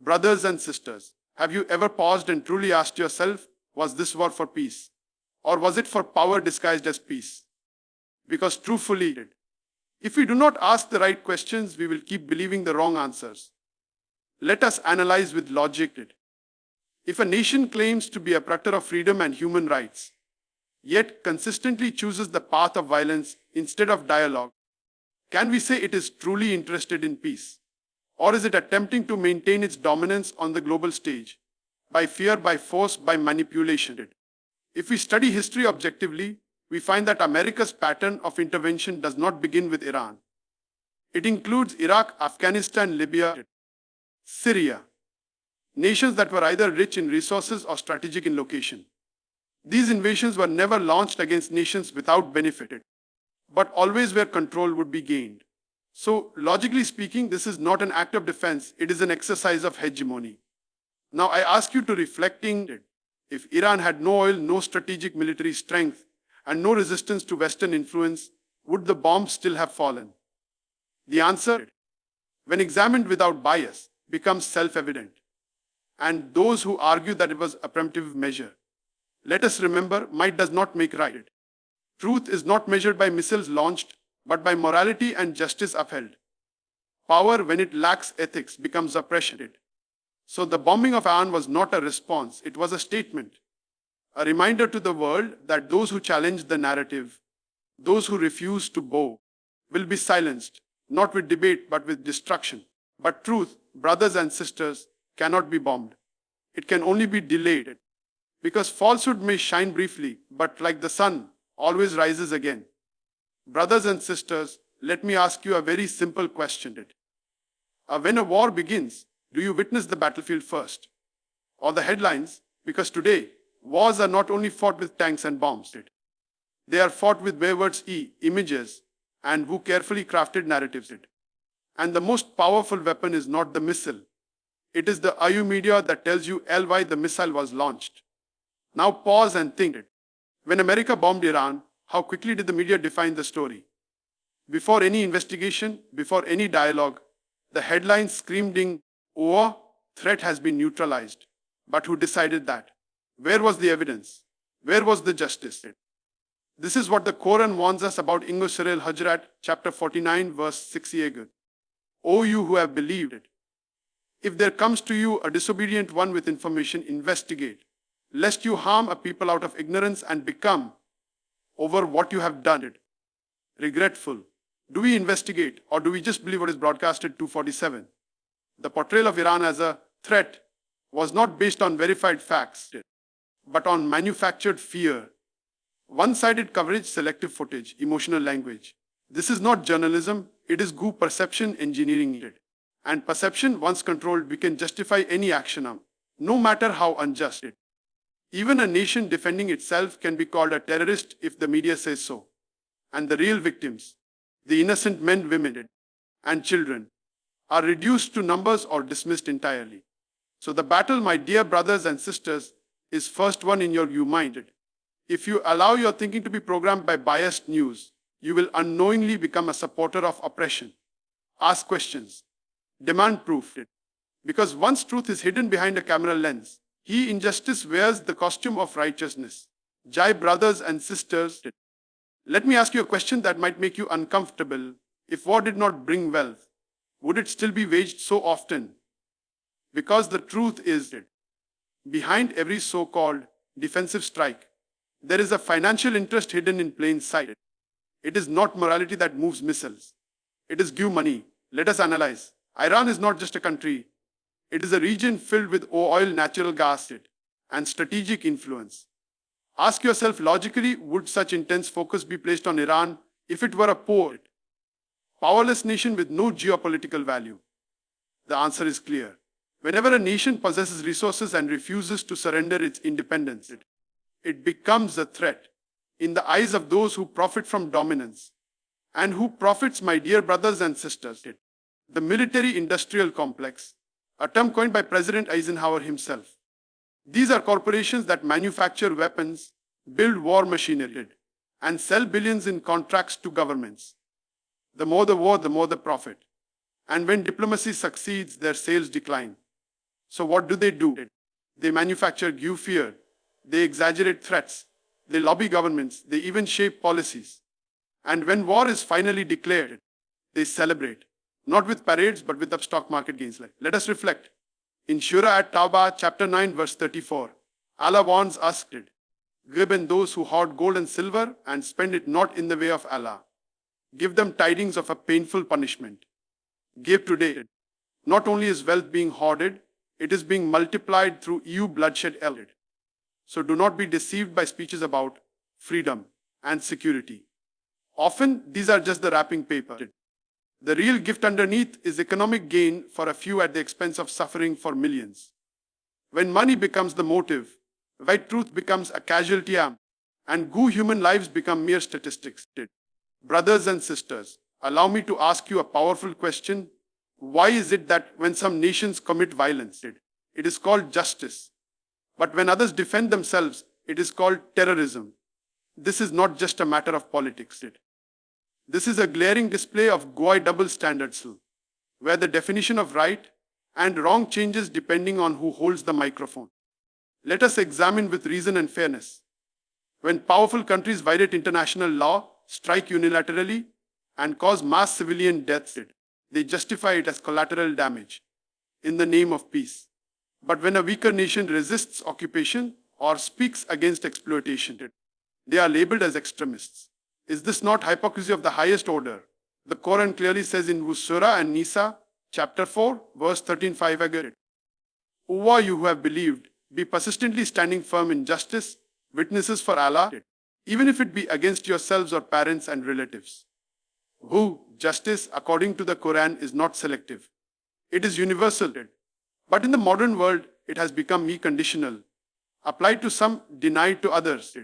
Brothers and sisters, have you ever paused and truly asked yourself, was this war for peace? Or was it for power disguised as peace? Because truthfully, if we do not ask the right questions, we will keep believing the wrong answers. Let us analyze with logic. If a nation claims to be a protector of freedom and human rights, yet consistently chooses the path of violence instead of dialogue, can we say it is truly interested in peace? Or is it attempting to maintain its dominance on the global stage by fear, by force, by manipulation? If we study history objectively, we find that America's pattern of intervention does not begin with Iran. It includes Iraq, Afghanistan, Libya, Syria, nations that were either rich in resources or strategic in location. These invasions were never launched against nations without benefit, but always where control would be gained. So, logically speaking, this is not an act of defense, it is an exercise of hegemony. Now I ask you to reflecting, if Iran had no oil, no strategic military strength, and no resistance to Western influence, would the bomb still have fallen? The answer, when examined without bias, becomes self-evident. And those who argue that it was a preemptive measure, let us remember, might does not make right. Truth is not measured by missiles launched, but by morality and justice upheld. Power, when it lacks ethics, becomes oppression. So the bombing of Iran was not a response, it was a statement. A reminder to the world that those who challenge the narrative, those who refuse to bow, will be silenced, not with debate but with destruction. But truth, brothers and sisters, cannot be bombed. It can only be delayed. Because falsehood may shine briefly, but like the sun, always rises again. Brothers and sisters, let me ask you a very simple question. When a war begins, do you witness the battlefield first? Or the headlines? Because today, wars are not only fought with tanks and bombs. They are fought with words, images, and who carefully crafted narratives. And the most powerful weapon is not the missile. It is the IU media that tells you why the missile was launched. Now pause and think. When America bombed Iran, how quickly did the media define the story? Before any investigation, before any dialogue, the headlines screamed, "Oh, threat has been neutralized." But who decided that? Where was the evidence? Where was the justice? This is what the Qur'an warns us about in Surah Al-Hujurat, chapter 49, verse 68. O you who have believed, if there comes to you a disobedient one with information, investigate, lest you harm a people out of ignorance and become over what you have done regretful. Do we investigate, or do we just believe what is broadcasted 247? The portrayal of Iran as a threat was not based on verified facts, but on manufactured fear. One-sided coverage, selective footage, emotional language. This is not journalism, it is perception engineering. And perception, once controlled, we can justify any action, no matter how unjust. Even a nation defending itself can be called a terrorist if the media says so. And the real victims, the innocent men, women, and children, are reduced to numbers or dismissed entirely. So the battle, my dear brothers and sisters, is first one in your mind. If you allow your thinking to be programmed by biased news, you will unknowingly become a supporter of oppression. Ask questions. Demand proof. Because once truth is hidden behind a camera lens, injustice wears the costume of righteousness. Jai brothers and sisters, let me ask you a question that might make you uncomfortable. If war did not bring wealth, would it still be waged so often? Because the truth is, behind every so-called defensive strike, there is a financial interest hidden in plain sight. It is not morality that moves missiles. It is give money. Let us analyze. Iran is not just a country. It is a region filled with oil, natural gas, and strategic influence. Ask yourself logically, would such intense focus be placed on Iran if it were a poor, powerless nation with no geopolitical value? The answer is clear. Whenever a nation possesses resources and refuses to surrender its independence, it becomes a threat in the eyes of those who profit from dominance. And who profits, my dear brothers and sisters? The military-industrial complex, a term coined by President Eisenhower himself. These are corporations that manufacture weapons, build war machinery, and sell billions in contracts to governments. The more the war, the more the profit. And when diplomacy succeeds, their sales decline. So what do? They manufacture fear, they exaggerate threats, they lobby governments, they even shape policies. And when war is finally declared, they celebrate, not with parades but with stock market gains. Let us reflect. In Surah at-Tawbah, chapter 9, verse 34, Allah warns us, give in those who hoard gold and silver and spend it not in the way of Allah. Give them tidings of a painful punishment. Give today. Not only is wealth being hoarded, it is being multiplied through bloodshed. So do not be deceived by speeches about freedom and security. Often, these are just the wrapping paper. The real gift underneath is economic gain for a few at the expense of suffering for millions. When money becomes the motive, white truth becomes a casualty and human lives become mere statistics. Brothers and sisters, allow me to ask you a powerful question. Why is it that when some nations commit violence, it is called justice, but when others defend themselves, it is called terrorism? This is not just a matter of politics. This is a glaring display of double standards, where the definition of right and wrong changes depending on who holds the microphone. Let us examine with reason and fairness. When powerful countries violate international law, strike unilaterally, and cause mass civilian deaths, they justify it as collateral damage in the name of peace. But when a weaker nation resists occupation or speaks against exploitation, they are labeled as extremists. Is this not hypocrisy of the highest order? The Qur'an clearly says in Surah An-Nisa, chapter 4, verse 13-5, O you who have believed, be persistently standing firm in justice, witnesses for Allah, even if it be against yourselves or parents and relatives. Justice, according to the Quran, is not selective. It is universal. But in the modern world, it has become conditional, applied to some, denied to others.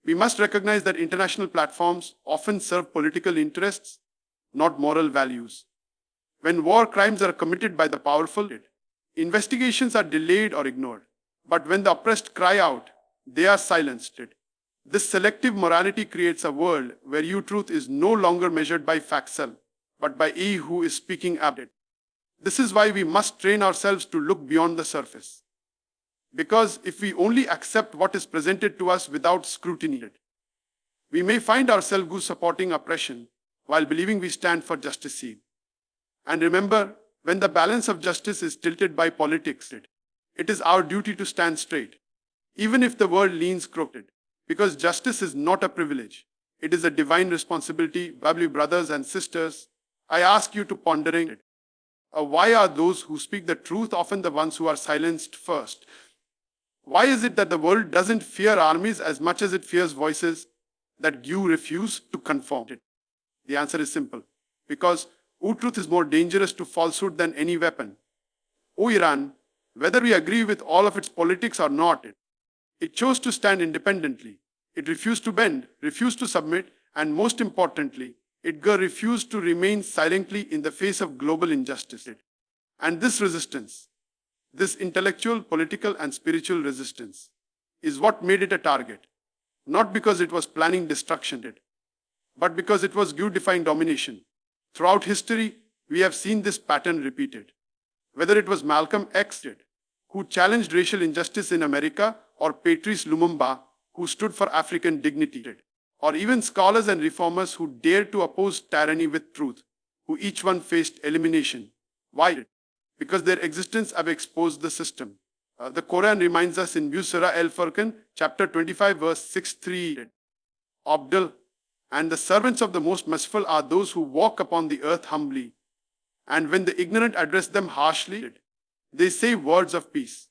We must recognize that international platforms often serve political interests, not moral values. When war crimes are committed by the powerful, investigations are delayed or ignored. But when the oppressed cry out, they are silenced. This selective morality creates a world where truth is no longer measured by facts, but by he who is speaking up. This is why we must train ourselves to look beyond the surface. Because if we only accept what is presented to us without scrutiny, we may find ourselves supporting oppression while believing we stand for justice. And remember, when the balance of justice is tilted by politics, it is our duty to stand straight, even if the world leans crooked. Because justice is not a privilege, it is a divine responsibility. Brothers and sisters, I ask you to pondering it. Why are those who speak the truth often the ones who are silenced first? Why is it that the world doesn't fear armies as much as it fears voices that refuse to conform? The answer is simple. Because truth is more dangerous to falsehood than any weapon. Iran, whether we agree with all of its politics or not, it chose to stand independently. It refused to bend, refused to submit, and most importantly, it refused to remain silently in the face of global injustice. And this resistance, this intellectual, political, and spiritual resistance, is what made it a target. Not because it was planning destruction, but because it was defying domination. Throughout history, we have seen this pattern repeated. Whether it was Malcolm X, who challenged racial injustice in America, or Patrice Lumumba, who stood for African dignity, or even scholars and reformers who dared to oppose tyranny with truth, who each one faced elimination. Why? Because their existence have exposed the system. The Quran reminds us in Surah Al-Furqan, chapter 25, verse 6-3, Abdul, and the servants of the Most Merciful are those who walk upon the earth humbly, and when the ignorant address them harshly, they say words of peace.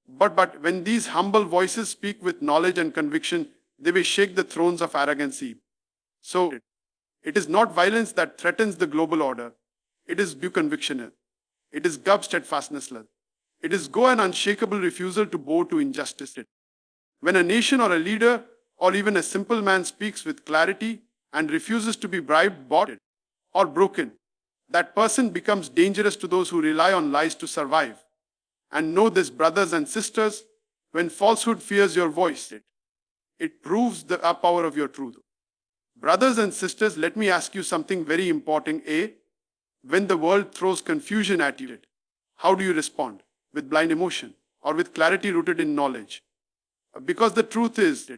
But when these humble voices speak with knowledge and conviction, they will shake the thrones of arrogancy. So, it is not violence that threatens the global order. It is conviction. It is steadfastness. It is an unshakable refusal to bow to injustice. When a nation or a leader or even a simple man speaks with clarity and refuses to be bribed, bought, or broken, that person becomes dangerous to those who rely on lies to survive. And know this, brothers and sisters, when falsehood fears your voice, it proves the power of your truth. Brothers and sisters, let me ask you something very important. When the world throws confusion at you, how do you respond? with blind emotion, or with clarity rooted in knowledge. Because the truth is,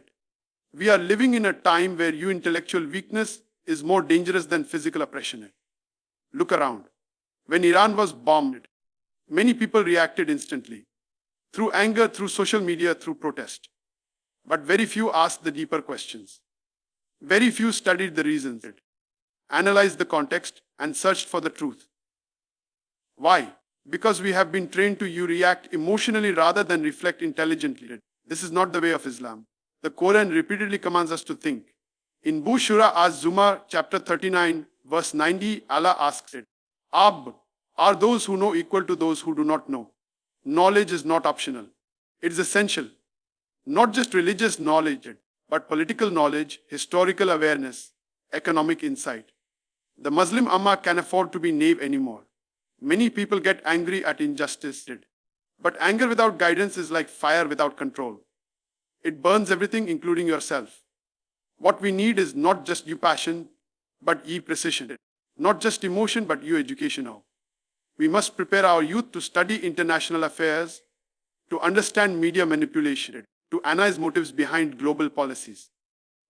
we are living in a time where intellectual weakness is more dangerous than physical oppression. Look around. When Iran was bombed, many people reacted instantly. Through anger, through social media, through protest. But very few asked the deeper questions. Very few studied the reasons, analyzed the context, and searched for the truth. Why? Because we have been trained to react emotionally rather than reflect intelligently. This is not the way of Islam. The Quran repeatedly commands us to think. In Surah Az-Zumar, chapter 39, verse 90, Allah asks it, are those who know equal to those who do not know? Knowledge is not optional. It is essential. Not just religious knowledge, but political knowledge, historical awareness, economic insight. The Muslim ummah can afford to be naive anymore. Many people get angry at injustice, but anger without guidance is like fire without control. It burns everything, including yourself. What we need is not just passion, but precision. Not just emotion, but education. We must prepare our youth to study international affairs, to understand media manipulation, to analyze motives behind global policies.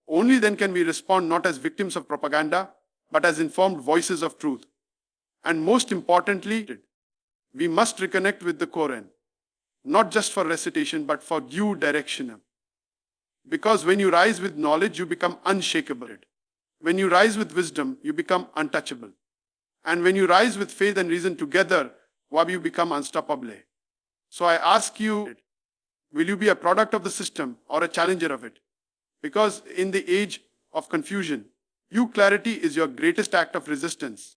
Only then can we respond not as victims of propaganda, but as informed voices of truth. And most importantly, we must reconnect with the Quran, not just for recitation, but for due direction. Because when you rise with knowledge, you become unshakable. When you rise with wisdom, you become untouchable. And when you rise with faith and reason together, you become unstoppable. So I ask you, will you be a product of the system or a challenger of it? Because in the age of confusion, clarity is your greatest act of resistance.